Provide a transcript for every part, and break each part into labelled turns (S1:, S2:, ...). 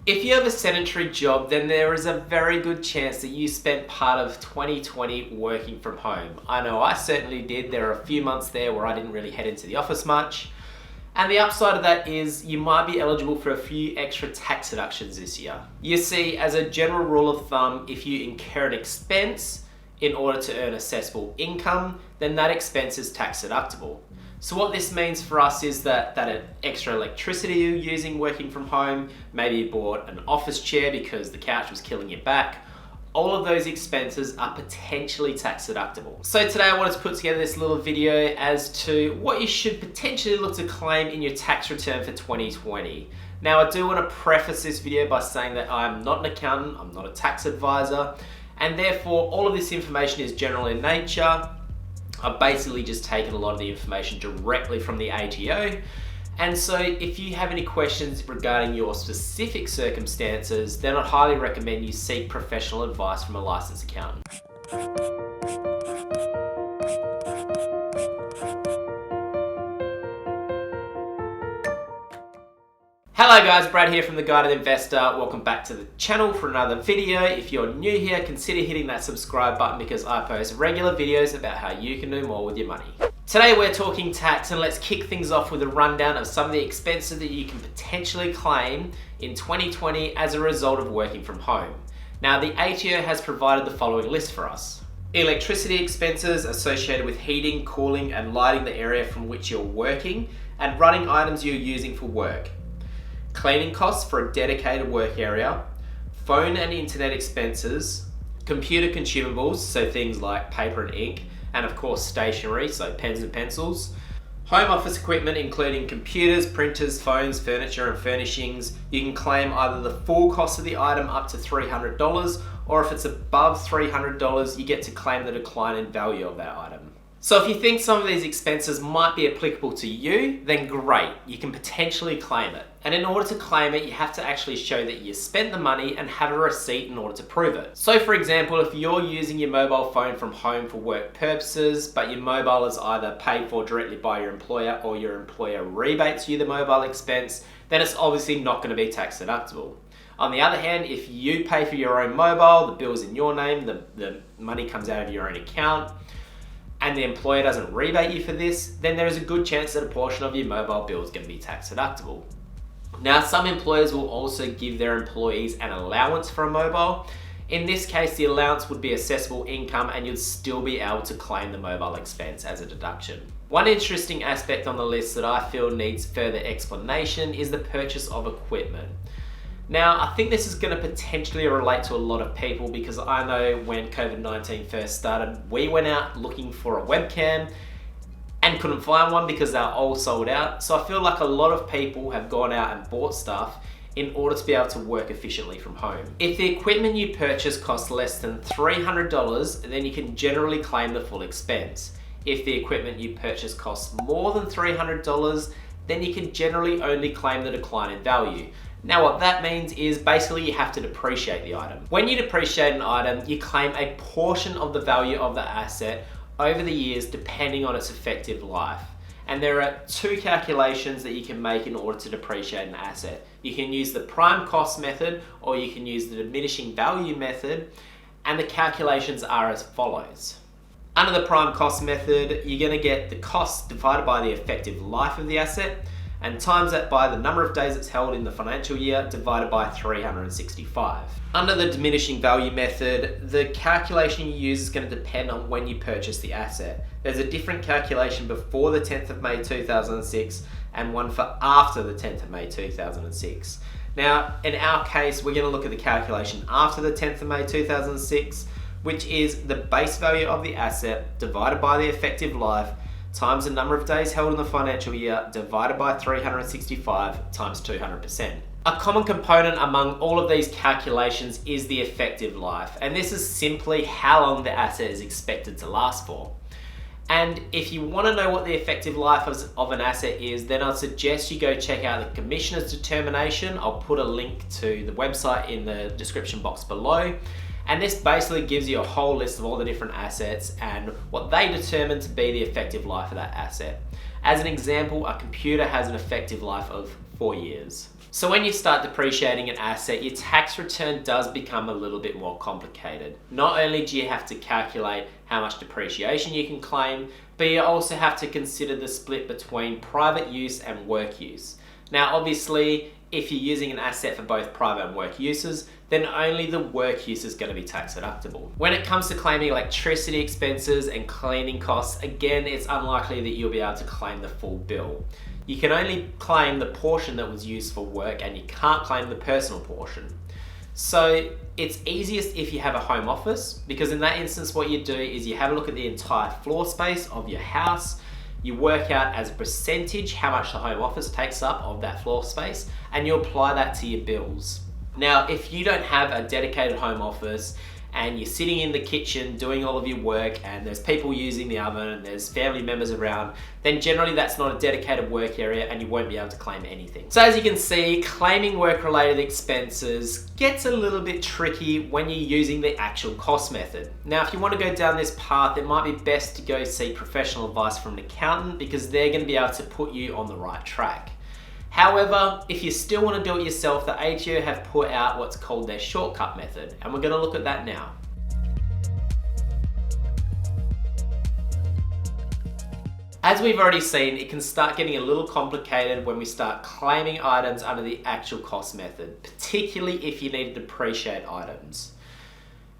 S1: If you have a sedentary job, then there is a very good chance that you spent part of 2020 working from home. I know I certainly did. There are a few months there where I didn't really head into the office much. And the upside of that is you might be eligible for a few extra tax deductions this year. You see, as a general rule of thumb, if you incur an expense in order to earn assessable income, then that expense is tax deductible. So what this means for us is that extra electricity you're using working from home, maybe you bought an office chair because the couch was killing your back, all of those expenses are potentially tax deductible. So today I wanted to put together this little video as to what you should potentially look to claim in your tax return for 2020. Now I do want to preface this video by saying that I'm not an accountant, I'm not a tax advisor, and therefore all of this information is general in nature. I've basically just taken a lot of the information directly from the ATO. And so if you have any questions regarding your specific circumstances, then I'd highly recommend you seek professional advice from a licensed accountant. Hello guys, Brad here from The Guided Investor. Welcome back to the channel for another video. If you're new here, consider hitting that subscribe button because I post regular videos about how you can do more with your money. Today we're talking tax, and let's kick things off with a rundown of some of the expenses that you can potentially claim in 2020 as a result of working from home. Now the ATO has provided the following list for us. Electricity expenses associated with heating, cooling and lighting the area from which you're working and running items you're using for work. Cleaning costs for a dedicated work area, phone and internet expenses, computer consumables, so things like paper and ink, and of course stationery, so pens and pencils, home office equipment including computers, printers, phones, furniture and furnishings. You can claim either the full cost of the item up to $300, or if it's above $300, you get to claim the decline in value of that item. So if you think some of these expenses might be applicable to you, then great, you can potentially claim it. And in order to claim it, you have to actually show that you spent the money and have a receipt in order to prove it. So for example, if you're using your mobile phone from home for work purposes, but your mobile is either paid for directly by your employer or your employer rebates you the mobile expense, then it's obviously not going to be tax deductible. On the other hand, if you pay for your own mobile, the bill's in your name, the money comes out of your own account, and the employer doesn't rebate you for this, then there is a good chance that a portion of your mobile bill is going to be tax deductible. Now, some employers will also give their employees an allowance for a mobile. In this case, the allowance would be assessable income and you'd still be able to claim the mobile expense as a deduction. One interesting aspect on the list that I feel needs further explanation is the purchase of equipment. Now, I think this is going to potentially relate to a lot of people because I know when COVID-19 first started, we went out looking for a webcam and couldn't find one because they were all sold out. So I feel like a lot of people have gone out and bought stuff in order to be able to work efficiently from home. If the equipment you purchase costs less than $300, then you can generally claim the full expense. If the equipment you purchase costs more than $300, then you can generally only claim the decline in value. Now what that means is basically you have to depreciate the item. When you depreciate an item, you claim a portion of the value of the asset over the years depending on its effective life. And there are two calculations that you can make in order to depreciate an asset. You can use the prime cost method or you can use the diminishing value method, and the calculations are as follows. Under the prime cost method, you're going to get the cost divided by the effective life of the asset and times that by the number of days it's held in the financial year divided by 365. Under the diminishing value method, the calculation you use is going to depend on when you purchase the asset. There's a different calculation before the 10th of May 2006 and one for after the 10th of May 2006. Now, in our case, we're going to look at the calculation after the 10th of May 2006, which is the base value of the asset divided by the effective life times the number of days held in the financial year divided by 365 times 200%. A common component among all of these calculations is the effective life, and this is simply how long the asset is expected to last for. And if you want to know what the effective life of an asset is, then I'd suggest you go check out the Commissioner's determination. I'll put a link to the website in the description box below. And this basically gives you a whole list of all the different assets and what they determine to be the effective life of that asset. As an example, a computer has an effective life of 4 years. So when you start depreciating an asset, your tax return does become a little bit more complicated. Not only do you have to calculate how much depreciation you can claim, but you also have to consider the split between private use and work use. Now obviously, if you're using an asset for both private and work uses, then only the work use is going to be tax deductible. When it comes to claiming electricity expenses and cleaning costs, again, it's unlikely that you'll be able to claim the full bill. You can only claim the portion that was used for work and you can't claim the personal portion. So it's easiest if you have a home office, because in that instance what you do is you have a look at the entire floor space of your house, you work out as a percentage how much the home office takes up of that floor space, and you apply that to your bills. Now, if you don't have a dedicated home office and you're sitting in the kitchen doing all of your work and there's people using the oven and there's family members around, then generally that's not a dedicated work area and you won't be able to claim anything. So as you can see, claiming work-related expenses gets a little bit tricky when you're using the actual cost method. Now, if you want to go down this path, it might be best to go seek professional advice from an accountant, because they're going to be able to put you on the right track. However, if you still want to do it yourself, the ATO have put out what's called their shortcut method, and we're going to look at that now. As we've already seen, it can start getting a little complicated when we start claiming items under the actual cost method, particularly if you need to depreciate items.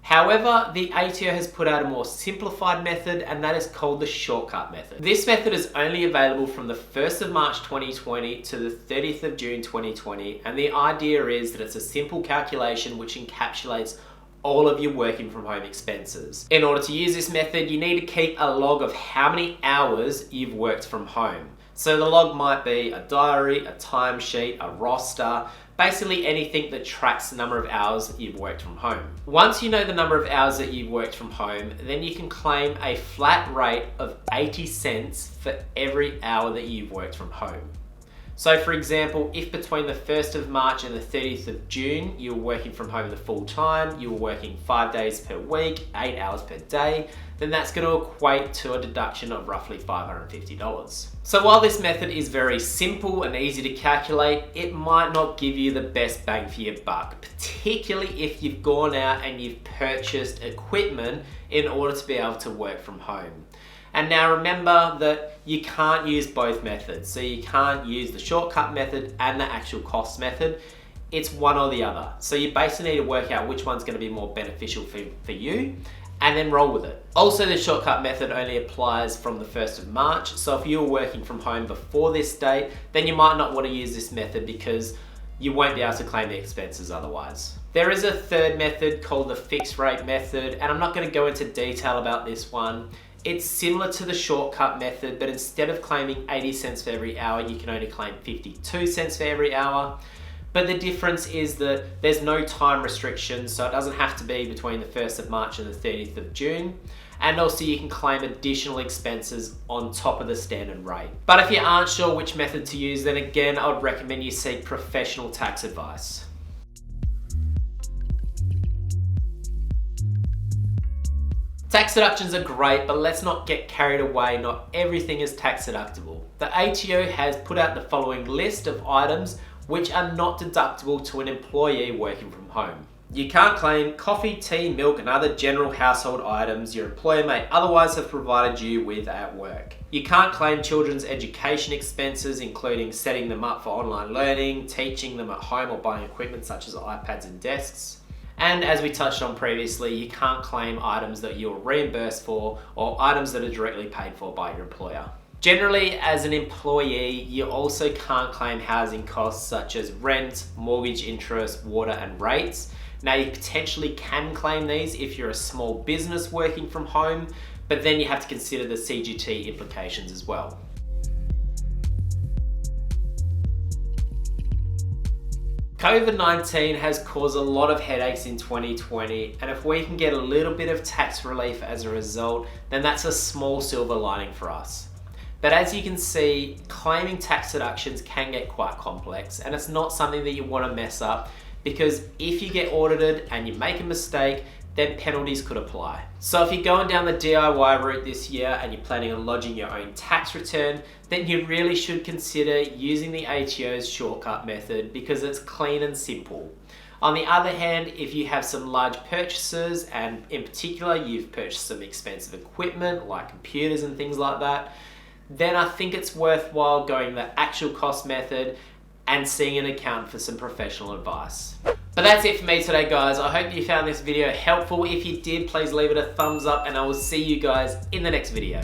S1: However, the ATO has put out a more simplified method, and that is called the shortcut method. This method is only available from the 1st of March 2020 to the 30th of June 2020, and the idea is that it's a simple calculation which encapsulates all of your working from home expenses. In order to use this method, you need to keep a log of how many hours you've worked from home. So the log might be a diary, a timesheet, a roster, basically anything that tracks the number of hours that you've worked from home. Once you know the number of hours that you've worked from home, then you can claim a flat rate of 80 cents for every hour that you've worked from home. So for example, if between the 1st of March and the 30th of June, you were working from home the full time, you were working 5 days per week, 8 hours per day, then that's going to equate to a deduction of roughly $550. So while this method is very simple and easy to calculate, it might not give you the best bang for your buck, particularly if you've gone out and you've purchased equipment in order to be able to work from home. And now remember that you can't use both methods. So you can't use the shortcut method and the actual cost method. It's one or the other. So you basically need to work out which one's going to be more beneficial for you, and then roll with it. Also, the shortcut method only applies from the 1st of March. So if you're working from home before this date, then you might not want to use this method because you won't be able to claim the expenses otherwise. There is a third method called the fixed rate method, and I'm not going to go into detail about this one. It's similar to the shortcut method, but instead of claiming 80 cents for every hour, you can only claim 52 cents for every hour. But the difference is that there's no time restriction, so it doesn't have to be between the 1st of March and the 30th of June. And also you can claim additional expenses on top of the standard rate. But if you aren't sure which method to use, then again, I would recommend you seek professional tax advice. Tax deductions are great, but let's not get carried away. Not everything is tax deductible. The ATO has put out the following list of items which are not deductible to an employee working from home. You can't claim coffee, tea, milk, and other general household items your employer may otherwise have provided you with at work. You can't claim children's education expenses, including setting them up for online learning, teaching them at home, or buying equipment such as iPads and desks. And as we touched on previously, you can't claim items that you're reimbursed for or items that are directly paid for by your employer. Generally, as an employee, you also can't claim housing costs such as rent, mortgage interest, water, and rates. Now, you potentially can claim these if you're a small business working from home, but then you have to consider the CGT implications as well. COVID-19 has caused a lot of headaches in 2020, and if we can get a little bit of tax relief as a result, then that's a small silver lining for us. But as you can see, claiming tax deductions can get quite complex, and it's not something that you want to mess up, because if you get audited and you make a mistake, then penalties could apply. So if you're going down the DIY route this year and you're planning on lodging your own tax return, then you really should consider using the ATO's shortcut method because it's clean and simple. On the other hand, if you have some large purchases and in particular you've purchased some expensive equipment like computers and things like that, then I think it's worthwhile going the actual cost method and seeing an accountant for some professional advice. But that's it for me today, guys. I hope you found this video helpful. If you did, please leave it a thumbs up and I will see you guys in the next video.